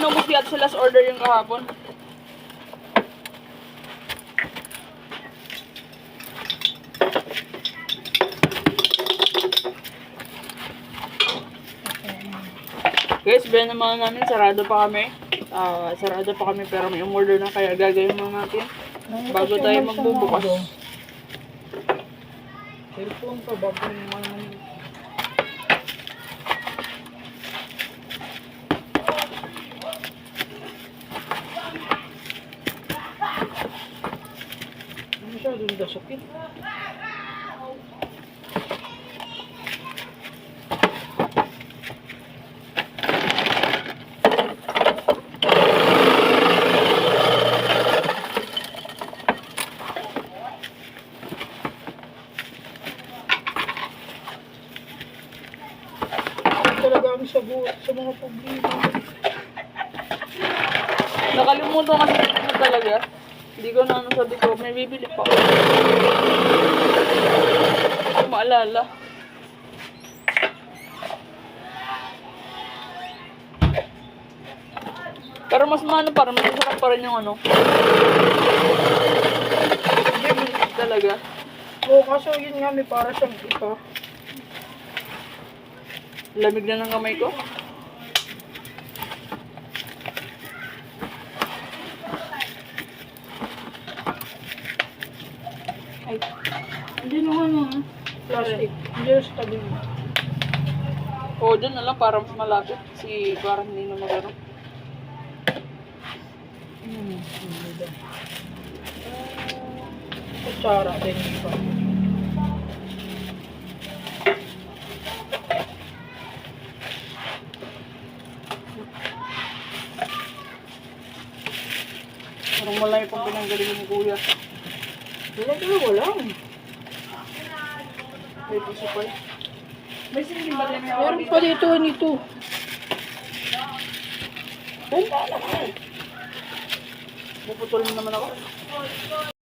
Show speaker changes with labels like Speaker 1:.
Speaker 1: naubos yata sa last order yung kahapon. Guys, biyan naman namin, sarado pa kami. Sarado pa kami pero may umorder na kaya gagawin muna natin bago tayo magbubukas.
Speaker 2: Cellphone pa, bago naman. Ano siya, doon daw sakit? Talaga ang sagot sa mga problema.
Speaker 1: Nakalimutan kasi ko talaga. Hindi ko na sabi ko, may bibili pa ako. Hindi ko maalala. Pero mas maano para masasarap pa rin yung ano. Hindi talaga.
Speaker 2: Oo, kaso yun nga, may para siyang iba.
Speaker 1: Lamig na ng kamay ko. Ay, hindi naman yun.
Speaker 2: Plastic. Hindi na sa tabi mo.
Speaker 1: Oo, dyan na lang para mas malapit. Kasi parang hindi na magano.
Speaker 2: Hindi ba? Kutsara din iba.
Speaker 1: Parang malay pang pinanggalingan ni Kuya.
Speaker 2: Wala.
Speaker 1: May piso pa. May singin ba din may
Speaker 2: Meron pa dito, nito.
Speaker 1: Benta naman. Puputol naman ako.